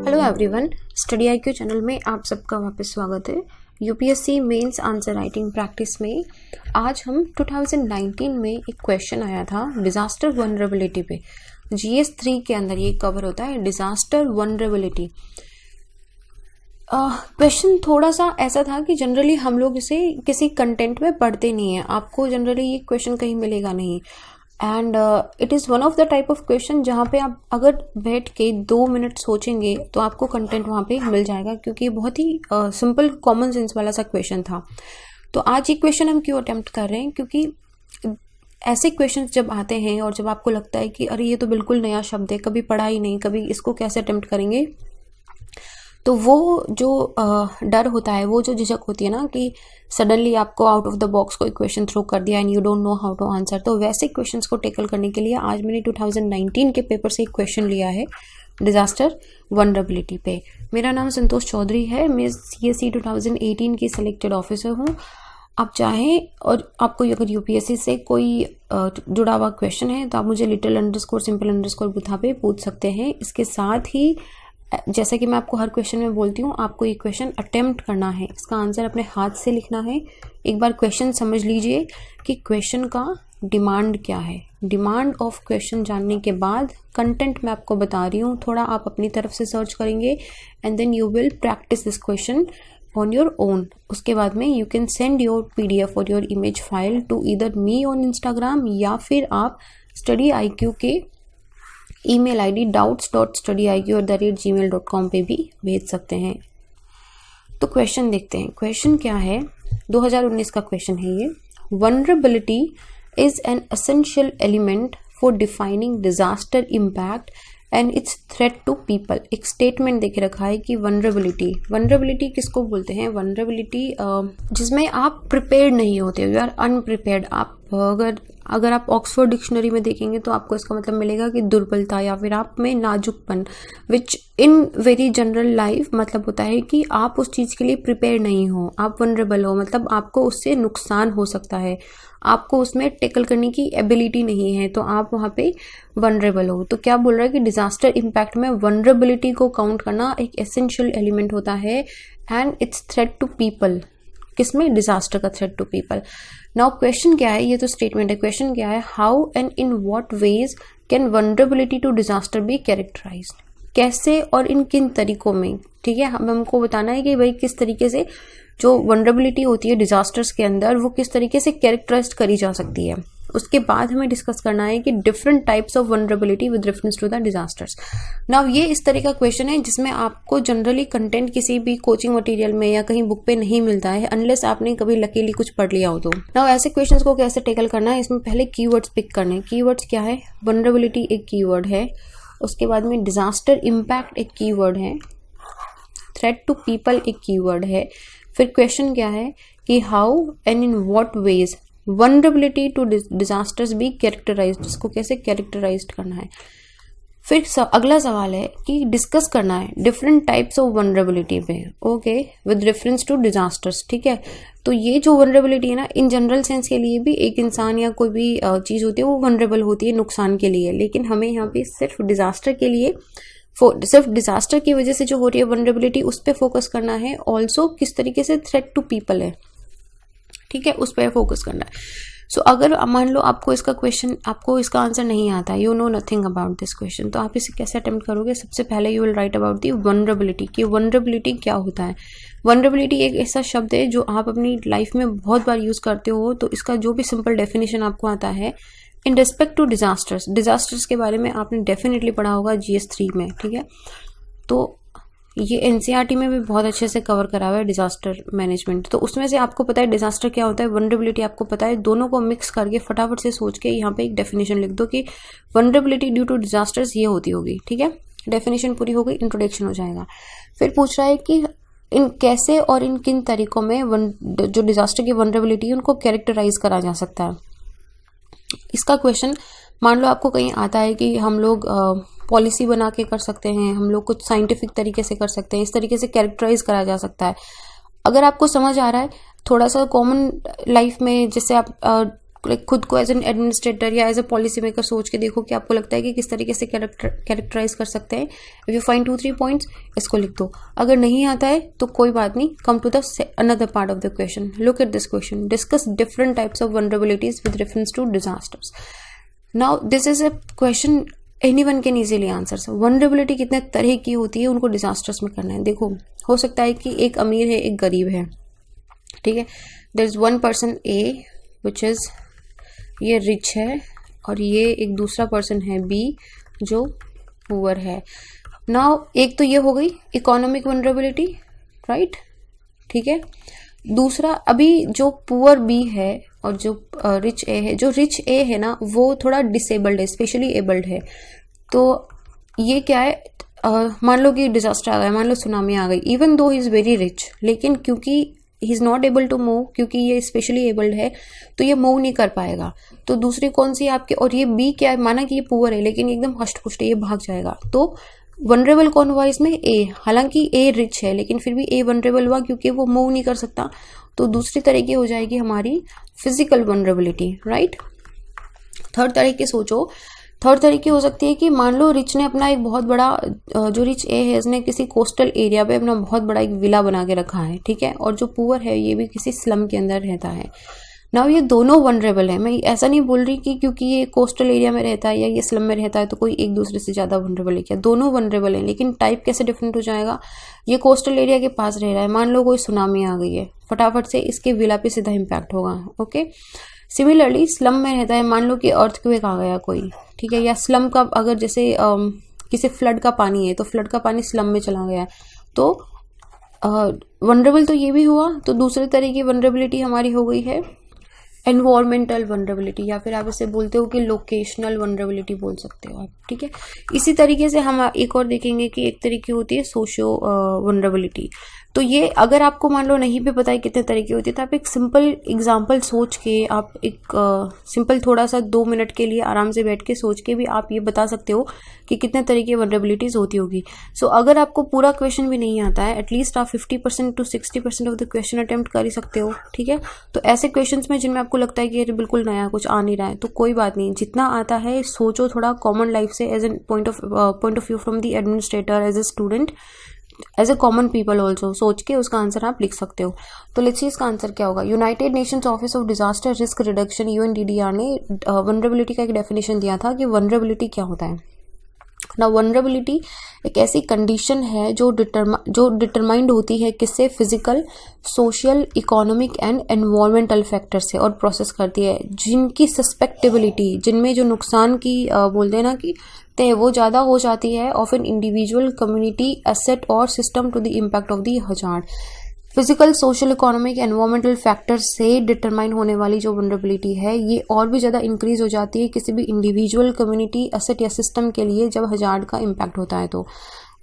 Hello everyone, study IQ channel में आप सबका वापस स्वागत है। UPSC mains answer writing practice में आज हम 2019 में एक क्वेश्चन आया था डिजास्टर वनरेबिलिटी पे। जीएस 3 के अंदर ये कवर होता है डिजास्टर वनरेबिलिटी। क्वेश्चन थोड़ा सा ऐसा था कि जनरली हम लोग इसे किसी कंटेंट में पढ़ते नहीं है, आपको जनरली ये क्वेश्चन कहीं मिलेगा नहीं। And it is one of the type of question जहाँ पे आप अगर बैठ के 2 मिनट सोचेंगे तो आपको कंटेंट वहाँ पे मिल जाएगा, क्योंकि बहुत ही सिंपल कॉमन सेंस वाला सा क्वेश्चन था। तो आज ये क्वेश्चन हम क्यों अटेम्प्ट कर रहे हैं, क्योंकि ऐसे क्वेश्चन जब आते हैं और जब आपको लगता है कि अरे ये तो बिल्कुल नया शब्द है, कभी पढ़ा ही नहीं, कभी इसको कैसे अटेम्प्ट करेंगे, तो वो जो डर होता है, वो जो झिझक होती है ना कि सडनली आपको आउट ऑफ द बॉक्स कोई क्वेश्चन थ्रो कर दिया and you don't know how to answer, तो वैसे क्वेश्चंस को टैकल करने के लिए आज मैंने 2019 के पेपर से एक क्वेश्चन लिया है डिजास्टर वनरेबिलिटी पे। मेरा नाम संतोष चौधरी है, मैं CSE 2018 की सिलेक्टेड ऑफिसर हूँ। आप चाहें और आपको अगर यूपीएससी से कोई जुड़ा हुआ क्वेश्चन है तो आप मुझे little_simple_ बुथा पे पूछ सकते हैं। इसके साथ ही जैसा कि मैं आपको हर क्वेश्चन में बोलती हूँ, आपको ये क्वेश्चन अटेम्प्ट करना है, इसका आंसर अपने हाथ से लिखना है। एक बार क्वेश्चन समझ लीजिए कि क्वेश्चन का डिमांड क्या है। डिमांड ऑफ क्वेश्चन जानने के बाद कंटेंट मैं आपको बता रही हूँ, थोड़ा आप अपनी तरफ से सर्च करेंगे and then you will practise this question on your own. उसके बाद में you can send your PDF और your image file to either me on Instagram, या फिर आप स्टडी IQ के ईमेल ID doubts.studyiq@gmail.com पे भी भेज सकते हैं। तो क्वेश्चन देखते हैं। क्वेश्चन क्या है, 2019 का क्वेश्चन है ये। Vulnerability is an essential element for defining disaster impact and its threat to people. एक स्टेटमेंट देके रखा है कि वनरेबिलिटी किसको बोलते हैं? वनरेबिलिटी जिसमें आप प्रिपेयर्ड नहीं होते, यू आर अनप्रिपेयर्ड। आप अगर आप ऑक्सफोर्ड डिक्शनरी में देखेंगे तो आपको इसका मतलब मिलेगा कि दुर्बलता या फिर आप में नाजुकपन, विच इन वेरी जनरल लाइफ मतलब होता है कि आप उस चीज़ के लिए प्रिपेयर नहीं हो, आप वनरेबल हो, मतलब आपको उससे नुकसान हो सकता है, आपको उसमें टैकल करने की एबिलिटी नहीं है, तो आप वहाँ पे वनरेबल हो। तो क्या बोल रहा है कि डिजास्टर इम्पैक्ट में वनरेबिलिटी को काउंट करना एक एसेंशियल एलिमेंट होता है and its threat to people. किसमें? डिजास्टर का threat to people. Now question क्या है, ये तो स्टेटमेंट है। क्वेश्चन क्या है, how and in what ways can vulnerability to disaster be characterised? कैसे और इन किन तरीकों में, ठीक है, हमको बताना है कि भाई किस तरीके से जो वनरेबिलिटी होती है डिजास्टर्स के अंदर वो किस तरीके से कैरेक्टराइज करी जा सकती है। उसके बाद हमें डिस्कस करना है कि different types of vulnerability with reference to the disasters. Now ये इस तरह का क्वेश्चन है जिसमें आपको जनरली कंटेंट किसी भी कोचिंग मटेरियल में या कहीं बुक पे नहीं मिलता है, अनलेस आपने कभी लकीली कुछ पढ़ लिया हो तो। नाउ ऐसे क्वेश्चंस को कैसे टैकल करना है, इसमें पहले कीवर्ड्स पिक करने। कीवर्ड्स क्या है? वनरेबिलिटी एक कीवर्ड है, उसके बाद में डिजास्टर इम्पैक्ट एक कीवर्ड है, थ्रेट टू पीपल एक कीवर्ड है, फिर क्वेश्चन क्या है कि how and in what ways vulnerability to disasters be characterised, इसको कैसे कैरेक्टराइज्ड करना है। फिर अगला सवाल है कि डिस्कस करना है डिफरेंट टाइप्स ऑफ वनरेबिलिटी पे, okay, with reference to disasters, ठीक है। तो ये जो वनरेबिलिटी है ना, इन जनरल सेंस के लिए भी एक इंसान या कोई भी चीज़ होती है वो वनरेबल होती है नुकसान के लिए, लेकिन हमें यहाँ पे सिर्फ डिजास्टर के लिए, सिर्फ डिजास्टर की वजह से जो हो रही है वनरेबिलिटी उस पर फोकस करना है। ऑल्सो किस तरीके से थ्रेट टू पीपल है, ठीक है, उस पर फोकस करना है। सो अगर मान लो आपको इसका आंसर नहीं आता, you know nothing about this question, तो आप इसे कैसे अटेम्प्ट करोगे? सबसे पहले you will write about the vulnerability कि वनरेबिलिटी क्या होता है। वनरेबिलिटी एक ऐसा शब्द है जो आप अपनी लाइफ में बहुत बार यूज करते हो, तो इसका जो भी सिंपल डेफिनेशन आपको आता है इन रिस्पेक्ट टू डिजास्टर्स के बारे में आपने डेफिनेटली पढ़ा होगा GS 3 में, ठीक है। तो ये NCERT में भी बहुत अच्छे से कवर करा हुआ है डिजास्टर मैनेजमेंट, तो उसमें से आपको पता है डिजास्टर क्या होता है, वनरेबिलिटी आपको पता है, दोनों को मिक्स करके फटाफट से सोच के यहाँ पे एक डेफिनेशन लिख दो कि वनरेबिलिटी ड्यू टू डिजास्टर्स ये होती होगी, ठीक है। डेफिनेशन पूरी हो गई, इंट्रोडक्शन हो जाएगा। फिर पूछ रहा है कि इन कैसे और इन किन तरीकों में जो डिजास्टर की वनरेबिलिटी है उनको कैरेक्टराइज करा जा सकता है। इसका क्वेश्चन मान लो आपको कहीं आता है कि हम लोग पॉलिसी बना के कर सकते हैं, हम लोग कुछ साइंटिफिक तरीके से कर सकते हैं, इस तरीके से कैरेक्टराइज करा जा सकता है। अगर आपको समझ आ रहा है, थोड़ा सा कॉमन लाइफ में जैसे आप खुद को एज एन एडमिनिस्ट्रेटर या एज अ पॉलिसी मेकर सोच के देखो कि आपको लगता है कि किस तरीके से कैरेक्टराइज कर सकते हैं. इफ यू फाइंड 2-3 पॉइंट्स, इसको लिख दो. अगर नहीं आता है तो कोई बात नहीं, come to the another part of the question. Look at this question. Discuss different types of vulnerabilities with reference to disasters. Now this is a question anyone can easily answer. Vulnerability कितने तरह की होती है, उनको disasters में करना है. देखो, हो सकता है कि एक अमीर है, एक गरीब है, ठीक है. There is one person A which is, ये रिच है, और ये एक दूसरा पर्सन है बी जो पुअर है. नाउ एक तो ये हो गई इकोनॉमिक वल्नरेबिलिटी, राइट, ठीक है. दूसरा, अभी जो पुअर बी है और जो रिच ए है, जो रिच ए है ना वो थोड़ा डिसेबल्ड है, स्पेशली एबल्ड है. तो ये क्या है, मान लो कि डिजास्टर आ गया, मान लो सुनामी आ गई, even though he is very rich, लेकिन क्योंकि he is not able to move, क्योंकि ये स्पेशली एबल्ड है तो ये मूव नहीं कर पाएगा. तो दूसरी कौन सी आपके, और ये बी क्या है, माना कि ये पुअर है लेकिन एकदम हष्ट-पुष्ट है, ये भाग जाएगा. तो वनरेबल कौन हुआ इसमें, ए. हालांकि ए रिच है लेकिन फिर भी ए वनरेबल हुआ क्योंकि वो मूव नहीं कर सकता. तो दूसरी तरह की हो जाएगी हमारी फिजिकल वनरेबिलिटी, राइट. थर्ड तरह की सोचो. थर्ड तरीके हो सकती है कि मान लो रिच ने अपना एक बहुत बड़ा, जो रिच ए है इसने किसी कोस्टल एरिया पे अपना बहुत बड़ा एक विला बना के रखा है, ठीक है. और जो पुअर है ये भी किसी स्लम के अंदर रहता है. नाउ ये दोनों वनरेबल है. मैं ऐसा नहीं बोल रही कि क्योंकि ये कोस्टल एरिया में रहता है या ये स्लम में रहता है तो कोई एक दूसरे से ज्यादा वनरेबल है, क्या दोनों वनरेबल है, लेकिन टाइप कैसे डिफरेंट हो जाएगा. ये कोस्टल एरिया के पास रह रहा है, मान लो कोई सुनामी आ गई है, फटाफट से इसके विला पे सीधा इम्पैक्ट होगा, ओके. सिमिलरली स्लम में रहता है, मान लो कि अर्थक्वेक आ गया कोई, ठीक है, या स्लम का अगर जैसे किसी फ्लड का पानी है तो फ्लड का पानी स्लम में चला गया तो वनरेबल तो ये भी हुआ. तो दूसरे तरह की वनरेबिलिटी हमारी हो गई है एनवायरमेंटल वनरेबिलिटी, या फिर आप इसे बोलते हो कि लोकेशनल वनरेबिलिटी बोल सकते हो आप, ठीक है. इसी तरीके से हम एक और देखेंगे कि एक तरीके होती है सोशियो वनरेबिलिटी. तो ये अगर आपको मान लो नहीं भी पता है कितने तरीके होती है तो आप एक सिंपल एग्जांपल सोच के, आप एक सिंपल थोड़ा सा 2 मिनट के लिए आराम से बैठ के सोच के भी आप ये बता सकते हो कि कितने तरह की वनरेबिलिटीज होती होगी. सो अगर आपको पूरा क्वेश्चन भी नहीं आता है, एटलीस्ट आप 50% to 60% of the question attempt कर ही सकते हो, ठीक है. तो ऐसे क्वेश्चन में जिनमें आपको लगता है कि ये बिल्कुल नया कुछ आ नहीं रहा है तो कोई बात नहीं, जितना आता है सोचो थोड़ा कॉमन लाइफ से, as an point of view from the administrator, as a student, as a common people also, सोच के उसका आंसर आप लिख सकते हो. तो लेट्स सी इसका आंसर क्या होगा. United Nations office of disaster risk reduction UNDDR ने वनरेबिलिटी का एक डेफिनेशन दिया था कि वनरेबिलिटी क्या होता है. ना वनरेबिलिटी एक ऐसी कंडीशन है जो डिटरमाइंड होती है किससे, physical, social, economic and environmental factor से, और प्रोसेस करती है जिनकी सस्पेक्टेबिलिटी, जिनमें जो नुकसान की बोलते हैं ना कि तय वो ज़्यादा हो जाती है of an individual, community, asset और system to the impact of the hazard. Physical, social, economic, environmental factor से डिटरमाइन होने वाली जो वनरेबिलिटी है ये और भी ज़्यादा इंक्रीज हो जाती है किसी भी इंडिविजुअल, कम्युनिटी, एसेट या सिस्टम के लिए जब हजार्ड का इम्पैक्ट होता है. तो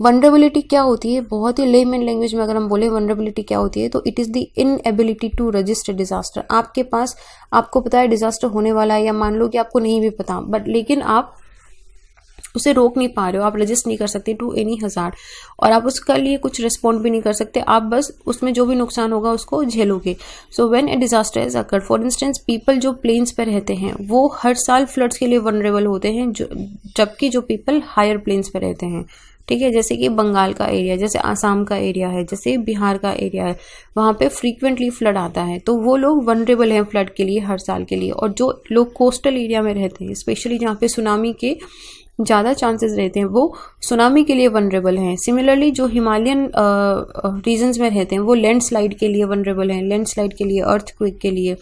वनरेबिलिटी क्या होती है, बहुत ही लेमैन लैंग्वेज में अगर हम बोले वनरेबिलिटी क्या होती है तो it is the inability to register disaster. आपके पास, आपको पता है डिजास्टर होने वाला है, या मान लो कि आपको नहीं भी पता, बट लेकिन आप उसे रोक नहीं पा रहे हो, आप रजिस्ट नहीं कर सकते टू एनी हजार्ड, और आप उसके लिए कुछ रिस्पॉन्ड भी नहीं कर सकते, आप बस उसमें जो भी नुकसान होगा उसको झेलोगे. So when a disaster is occurred, for instance people जो प्लेन्स पे रहते हैं वो हर साल फ्लड्स के लिए वनरेबल होते हैं, जबकि जो पीपल हायर प्लेन्स पे रहते हैं, ठीक है, जैसे कि बंगाल का एरिया, जैसे आसाम का एरिया है, जैसे बिहार का एरिया है, वहाँ पे फ्रीक्वेंटली फ्लड आता है तो वो लोग वनरेबल हैं फ्लड के लिए हर साल के लिए. और जो लोग कोस्टल एरिया में रहते हैं, स्पेशली जहाँ पे सुनामी के ज़्यादा चांसेस रहते हैं, वो सुनामी के लिए वनरेबल हैं. सिमिलरली जो हिमालयन रीजन्स में रहते हैं वो लैंडस्लाइड के लिए वनरेबल हैं, लैंडस्लाइड के लिए, अर्थक्वेक के लिए.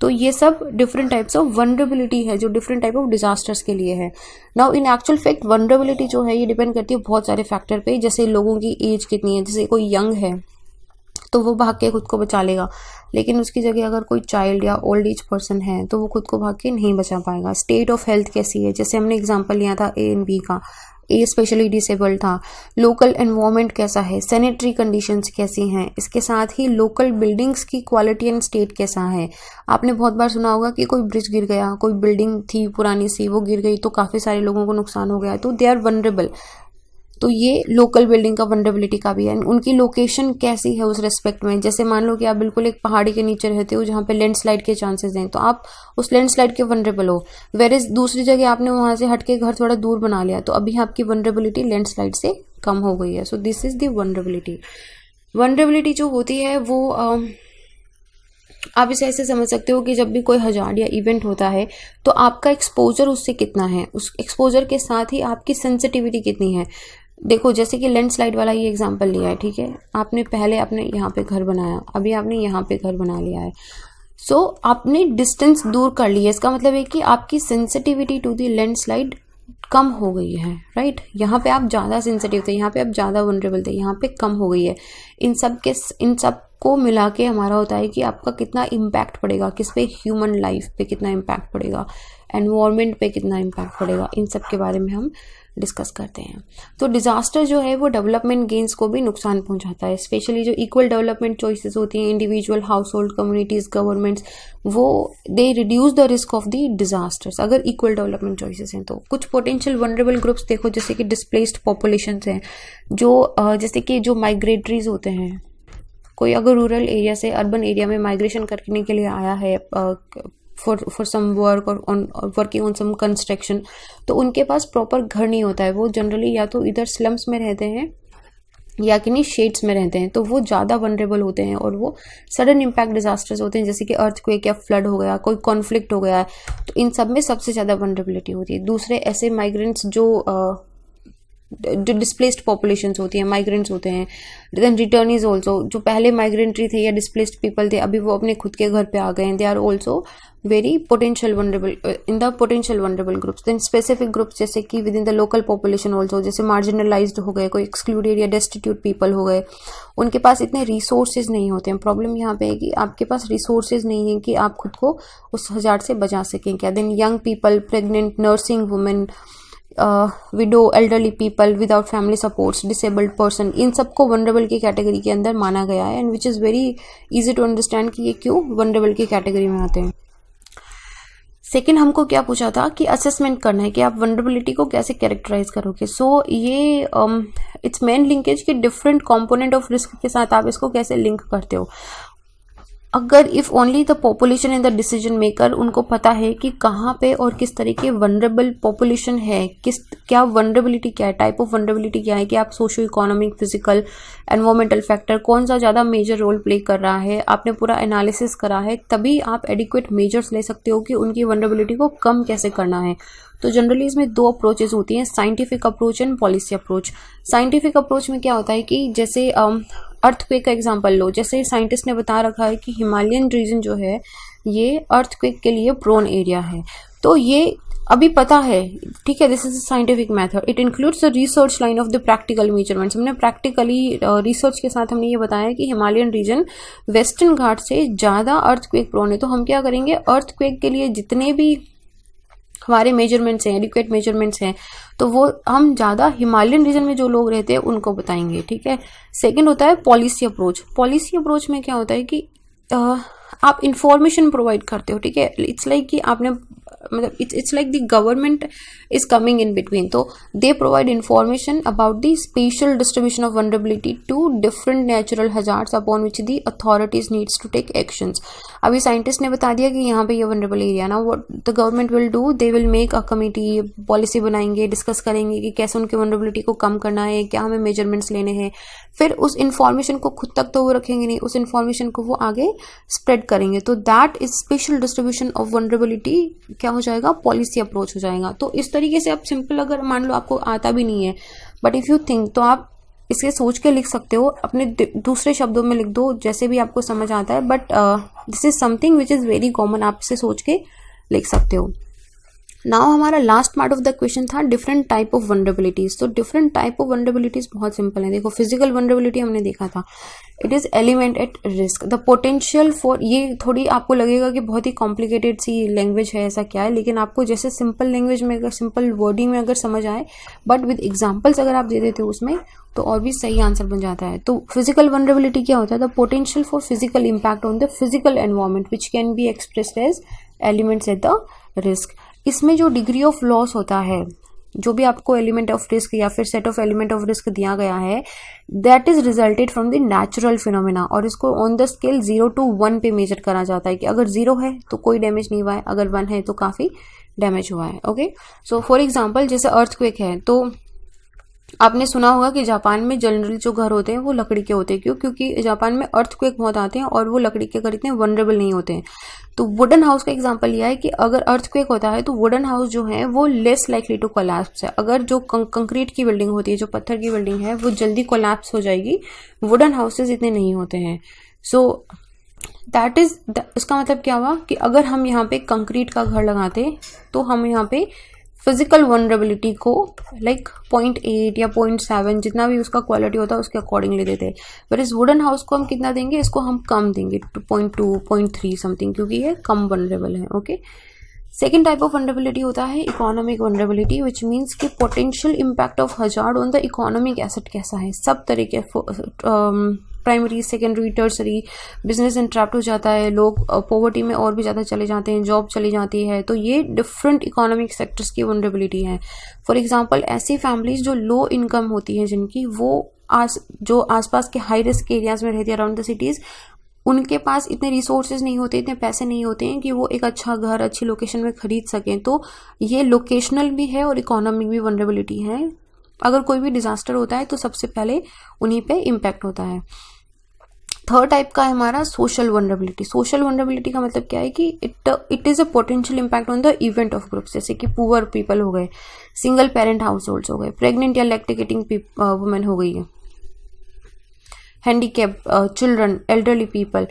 तो ये सब डिफरेंट टाइप्स ऑफ वनरेबिलिटी है जो डिफरेंट टाइप ऑफ डिजास्टर्स के लिए है. Now in actual fact vulnerability जो है ये डिपेंड करती है बहुत सारे फैक्टर पे, जैसे लोगों की एज कितनी है, जैसे कोई यंग है तो वो भाग के खुद को बचा लेगा, लेकिन उसकी जगह अगर कोई चाइल्ड या ओल्ड एज पर्सन है तो वो खुद को भाग के नहीं बचा पाएगा. स्टेट ऑफ हेल्थ कैसी है, जैसे हमने एग्जांपल लिया था ए एंड बी का, ए स्पेशली डिसेबल्ड था. लोकल एनवायरनमेंट कैसा है, सैनिटरी कंडीशंस कैसी हैं, इसके साथ ही लोकल बिल्डिंग्स की क्वालिटी एंड स्टेट कैसा है. आपने बहुत बार सुना होगा कि कोई ब्रिज गिर गया, कोई बिल्डिंग थी पुरानी सी वो गिर गई तो काफ़ी सारे लोगों को नुकसान हो गया, तो दे आर वनरेबल. तो ये लोकल बिल्डिंग का वनरेबिलिटी का भी है। उनकी लोकेशन कैसी है उस रेस्पेक्ट में, जैसे मान लो कि आप बिल्कुल एक पहाड़ी के नीचे रहते हो जहाँ पे लैंडस्लाइड के चांसेस हैं, तो आप उस लैंडस्लाइड के वनरेबल हो। वेरेज दूसरी जगह आपने वहां से हट के घर थोड़ा दूर बना लिया, तो अभी आपकी वनरेबिलिटी लैंडस्लाइड से कम हो गई है। So this is the vulnerability. Vulnerability जो होती है वो आप इसे ऐसे समझ सकते हो कि जब भी कोई हजार्ड या इवेंट होता है तो आपका एक्सपोजर उससे कितना है, उस एक्सपोजर के साथ ही आपकी सेंसिटिविटी कितनी है। देखो जैसे कि लैंडस्लाइड वाला ये एग्जांपल लिया है, ठीक है, आपने पहले आपने यहाँ पे घर बनाया, अभी आपने यहाँ पे घर बना लिया है, सो आपने डिस्टेंस दूर कर लिया। इसका मतलब है कि आपकी सेंसिटिविटी टू दी लैंडस्लाइड कम हो गई है, राइट। यहाँ पे आप ज़्यादा सेंसिटिव थे, यहाँ पे आप ज़्यादा वनरेबल थे, यहाँ पे कम हो गई है। इन सब को मिला के हमारा होता है कि आपका कितना इम्पैक्ट पड़ेगा, किस पे, ह्यूमन लाइफ पे कितना इम्पैक्ट पड़ेगा, एनवायरनमेंट पे कितना इम्पैक्ट पड़ेगा, इन सब के बारे में हम डिस्कस करते हैं। तो डिजास्टर जो है वो डेवलपमेंट गेन्स को भी नुकसान पहुंचाता है, स्पेशली जो इक्वल डेवलपमेंट चॉइसेस होती हैं, individual, household, communities, governments, वो they reduce the risk of the disasters अगर इक्वल डेवलपमेंट चॉइसेस हैं। तो कुछ पोटेंशियल वनरेबल ग्रुप्स देखो, जैसे कि डिस्प्लेस्ड पॉपुलेशन हैं, जो जैसे कि जो माइग्रेटरीज होते हैं, कोई अगर रूरल एरिया से अर्बन एरिया में माइग्रेशन करने के लिए आया है फॉर सम वर्क और वर्किंग ऑन सम कंस्ट्रक्शन, तो उनके पास प्रॉपर घर नहीं होता है। वो जनरली या तो इधर स्लम्स में रहते हैं या किन्हीं शेड्स में रहते हैं, तो वो ज़्यादा वनरेबल होते हैं और वो सडन इम्पैक्ट डिजास्टर्स होते हैं, जैसे कि अर्थक्वेक या फ्लड हो गया, कोई कॉन्फ्लिक्ट हो गया है, तो इन सब में सबसे ज़्यादा वनरेबिलिटी होती है। दूसरे ऐसे माइग्रेंट्स जो डिस्प्लेस्ड पॉपुलेशंस होती हैं, माइग्रेंट्स होते हैं, देन रिटर्नीज ऑल्सो, जो पहले माइग्रेंट्री थे या डिस्प्लेस्ड पीपल थे, अभी वो अपने खुद के घर पे आ गए हैं, they are also very potential vulnerable in the potential vulnerable groups. Then specific groups जैसे कि within the local population also, जैसे मार्जिनलाइज्ड हो गए, कोई एक्सक्लूडेड या डेस्टिट्यूट पीपल हो गए, उनके पास इतने रिसोर्सेज नहीं होते हैं। प्रॉब्लम यहाँ पे है कि आपके पास रिसोर्सेज नहीं है कि आप खुद को उस हजार्ड से बचा सकें क्या। Then young people, pregnant, nursing women, widow, elderly people without family supports, disabled person, इन सबको वनरेबल की कैटेगरी के अंदर माना गया है, and which is very easy to understand कि ये क्यों वनरेबल की कैटेगरी में आते हैं। सेकेंड हमको क्या पूछा था कि असेसमेंट करना है कि आप वनरेबिलिटी को कैसे कैरेक्टराइज करोगे। सो ये इट्स मेन लिंकेज कि डिफरेंट कंपोनेंट ऑफ रिस्क के साथ आप इसको कैसे लिंक करते हो। अगर if only the population in the decision maker, उनको पता है कि कहाँ पे और किस तरीके वनरेबल पॉपुलेशन है, क्या वनरेबिलिटी क्या है, टाइप ऑफ वनरेबिलिटी क्या है, कि आप socio economic, physical, environmental factor कौन सा ज़्यादा मेजर रोल प्ले कर रहा है, आपने पूरा एनालिसिस करा है, तभी आप एडिक्वेट मेजर्स ले सकते हो कि उनकी वनरेबिलिटी को कम कैसे करना है। तो जनरली इसमें दो अप्रोचेस होती हैं, scientific approach and policy approach. Scientific approach में क्या होता है कि जैसे अर्थक्वेक का एग्जांपल लो, जैसे साइंटिस्ट ने बता रखा है कि हिमालयन रीजन जो है ये अर्थक्वेक के लिए प्रोन एरिया है, तो ये अभी पता है, ठीक है, this is scientific method, it includes the research line of the practical measurements. हमने प्रैक्टिकली रिसर्च के साथ हमने ये बताया कि हिमालयन रीजन वेस्टर्न घाट से ज़्यादा अर्थक्वेक प्रोन है, तो हम क्या करेंगे, अर्थक्वेक के लिए जितने भी हमारे मेजरमेंट्स हैं, एडिक्वेट मेजरमेंट्स हैं, तो वो हम ज़्यादा हिमालयन रीजन में जो लोग रहते हैं उनको बताएंगे, ठीक है। सेकंड होता है पॉलिसी अप्रोच। पॉलिसी अप्रोच में क्या होता है कि आप इंफॉर्मेशन प्रोवाइड करते हो, ठीक है, इट्स लाइक कि आपने मतलब it's like the government is coming in between, तो they provide information about the spatial distribution of vulnerability to different natural hazards upon which the authorities needs to take actions. अभी scientist ने बता दिया कि यहाँ पे ये वनरेबल एरिया ना, what the government will do, they will make a committee, policy बनाएंगे, डिस्कस करेंगे कि कैसे उनके वनरेबिलिटी को कम करना है, क्या हमें मेजरमेंट्स लेने हैं। फिर उस इन्फॉर्मेशन को खुद तक तो वो रखेंगे नहीं, उस इन्फॉर्मेशन को वो आगे स्प्रेड करेंगे, तो that is special distribution of vulnerability क्या हो जाएगा, पॉलिसी अप्रोच हो जाएगा। तो इस तरीके से आप सिंपल, अगर मान लो आपको आता भी नहीं है, बट इफ यू थिंक, तो आप इसे सोच के लिख सकते हो, अपने दूसरे शब्दों में लिख दो जैसे भी आपको समझ आता है, but this is something which is very common, आप इसे सोच के लिख सकते हो। नाउ हमारा last part of the question था डिफरेंट टाइप ऑफ वनरेबिलिटीज। तो डिफरेंट टाइप ऑफ वनरेबिलिटीज बहुत सिंपल है। देखो फिजिकल वनरेबिलिटी हमने देखा था, it is element at risk, the potential for, ये थोड़ी आपको लगेगा कि बहुत ही कॉम्प्लिकेटेड सी लैंग्वेज है, ऐसा क्या है, लेकिन आपको जैसे सिंपल लैंग्वेज में, अगर सिंपल वर्डिंग में अगर समझ आए, बट विद एग्जाम्पल्स अगर आप दे देते हो उसमें, तो और भी सही आंसर बन जाता है। तो फिजिकल वनरेबिलिटी क्या होता है, the potential for physical impact on the physical environment which can be expressed as elements at the risk. इसमें जो डिग्री ऑफ लॉस होता है जो भी आपको एलिमेंट ऑफ रिस्क या फिर set of element of risk दिया गया है, that is resulted from the natural phenomena, और इसको ऑन द स्केल 0 to 1 पे मेजर करा जाता है कि अगर 0 है तो कोई डैमेज नहीं हुआ है, अगर 1 है तो काफी डैमेज हुआ है। ओके, सो फॉर एग्जाम्पल जैसे अर्थक्वेक है, तो आपने सुना होगा कि जापान में जनरली जो घर होते हैं वो लकड़ी के होते हैं। क्यों? क्योंकि जापान में अर्थक्वेक बहुत आते हैं और वो लकड़ी के घर इतने वनरेबल नहीं होते हैं। तो वुडन हाउस का एग्जांपल यह है कि अगर अर्थक्वेक होता है तो वुडन हाउस जो है वो लेस लाइकली टू कोलैप्स है। अगर जो कंक्रीट की बिल्डिंग होती है, जो पत्थर की बिल्डिंग है, वो जल्दी कोलैप्स हो जाएगी, वुडन हाउसेज इतने नहीं होते हैं। सो दैट इज, इसका मतलब क्या हुआ कि अगर हम यहाँ पे कंक्रीट का घर लगाते तो हम यहाँ पे फिजिकल वनरेबिलिटी को लाइक 0.8 या 0.7 जितना भी उसका क्वालिटी होता है उसके अकॉर्डिंगली देते हैं। पर इस वुडन हाउस को हम कितना देंगे? इसको हम कम देंगे, 0.2 0.3 समथिंग, क्योंकि ये कम वनरेबल है। Okay, second type of vulnerability होता है इकोनॉमिक वनरेबिलिटी, विच मीन्स कि potential impact of hazard on the economic asset कैसा है। सब तरीके primary, secondary, tertiary business interrupt हो जाता है, लोग पॉवर्टी में और भी ज़्यादा चले जाते हैं, जॉब चली जाती है। तो ये डिफरेंट इकोनॉमिक सेक्टर्स की वनरेबिलिटी है। फॉर एग्जांपल ऐसी फैमिलीज जो लो इनकम होती हैं, जिनकी वो जो आसपास के हाई रिस्क एरियाज में रहती है अराउंड द सिटीज़, उनके पास इतने रिसोर्सेज नहीं होते, इतने पैसे नहीं होते हैं कि वो एक अच्छा घर अच्छी लोकेशन में खरीद सकें। तो ये लोकेशनल भी है और इकोनॉमिक भी वनरेबिलिटी है। अगर कोई भी डिजास्टर होता है तो सबसे पहले उन्हीं पे इम्पैक्ट होता है। थर्ड टाइप का है हमारा सोशल वनरेबिलिटी। सोशल वनरेबिलिटी का मतलब क्या है कि it is a potential impact on the event of groups, जैसे कि पुअर पीपल हो गए, सिंगल पेरेंट हाउस होल्ड्स हो गए, प्रेग्नेंट या लैक्टेटिंग वुमेन हो गई है, हैंडीकैप चिल्ड्रन, एल्डरली पीपल।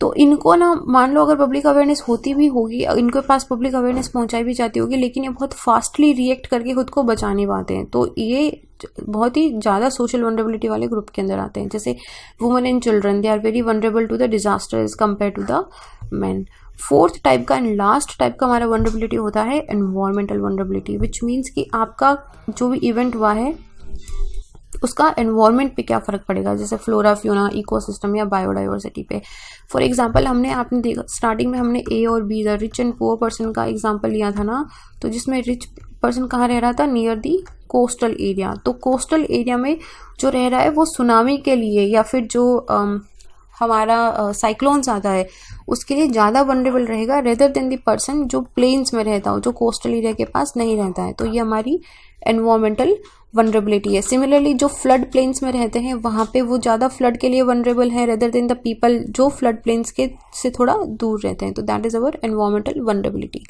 तो इनको ना, मान लो अगर पब्लिक अवेयरनेस होती भी होगी, इनके पास पब्लिक अवेयरनेस पहुंचाई भी जाती होगी, लेकिन ये बहुत फास्टली रिएक्ट करके खुद को बचा नहीं पाते हैं। तो ये बहुत ही ज़्यादा सोशल वनरेबिलिटी वाले ग्रुप के अंदर आते हैं। जैसे women and children, they are very vulnerable to the disaster as compare to the man. Fourth type का एंड लास्ट टाइप का हमारा वनरेबिलिटी होता है एनवायरमेंटल वनरेबिलिटी, विच मीन्स कि आपका जो भी इवेंट हुआ है उसका एनवायरनमेंट पे क्या फर्क पड़ेगा, जैसे फ्लोरा, फ्यूना, इकोसिस्टम या बायोडाइवर्सिटी पे। फॉर एग्जांपल आपने देखा स्टार्टिंग में हमने ए और B, the rich and poor person का एग्जांपल लिया था ना, तो जिसमें रिच पर्सन कहाँ रह रहा था? Near the coastal area. तो कोस्टल एरिया में जो रह रहा है वो सुनामी के लिए या फिर जो हमारा साइक्लोन्स आता है उसके लिए ज़्यादा वनरेबल रहेगा रेदर देन दी पर्सन जो प्लेन्स में रहता हो, जो कोस्टल एरिया के पास नहीं रहता है। तो ये हमारी एनवायरमेंटल वनरेबिलिटी है। सिमिलरली जो फ्लड प्लेन्स में रहते हैं वहाँ पे वो ज़्यादा फ्लड के लिए वनरेबल है रेदर देन द पीपल जो फ्लड प्लेन्स के से थोड़ा दूर रहते हैं। तो that is our environmental vulnerability.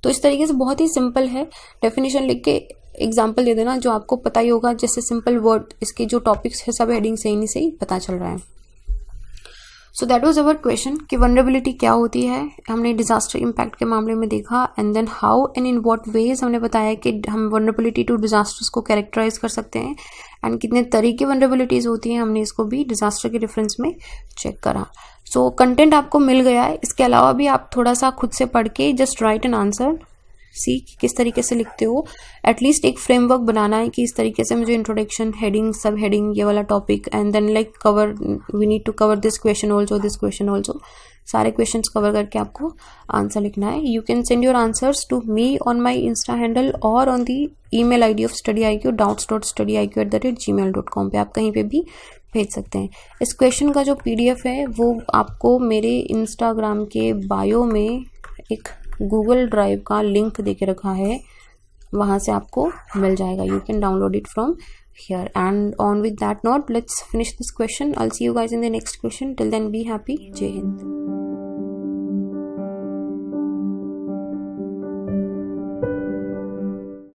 तो इस तरीके से बहुत ही सिंपल है, डेफिनेशन लिख के एग्जाम्पल दे देना जो आपको पता ही होगा, जैसे सिंपल वर्ड, इसके जो टॉपिक्स है सब हेडिंग से ही पता चल रहा है। So that was our question कि वनरेबिलिटी क्या होती है, हमने डिजास्टर इम्पैक्ट के मामले में देखा, and then how and in what ways हमने बताया कि हम वनरेबिलिटी टू डिजास्टर्स को कैरेक्टराइज कर सकते हैं, एंड कितने तरीके वनरेबिलिटीज होती हैं हमने इसको भी डिजास्टर के रेफरेंस में चेक करा। सो कंटेंट आपको मिल गया है। इसके अलावा भी आप थोड़ा सा खुद से पढ़ के जस्ट राइट एन आंसर, सी किस तरीके से लिखते हो, एटलीस्ट एक फ्रेमवर्क बनाना है कि इस तरीके से मुझे इंट्रोडक्शन, हेडिंग, सब हेडिंग, ये वाला topic, and then like cover, we need to cover this question also, सारे क्वेश्चंस कवर करके आपको आंसर लिखना है। You can send your answers to me on my insta handle और on the email ID of study-iq doubts.studyiq@gmail.com पे आप कहीं पे भी भेज सकते हैं। इस क्वेश्चन का जो PDF है वो आपको मेरे इंस्टाग्राम के बायो में एक गूगल ड्राइव का लिंक देके रखा है, वहाँ से आपको मिल जाएगा। You can download it from here, and on with that note, let's finish this question. I'll see you guys in the next question. Till then, be happy. Jai Hind.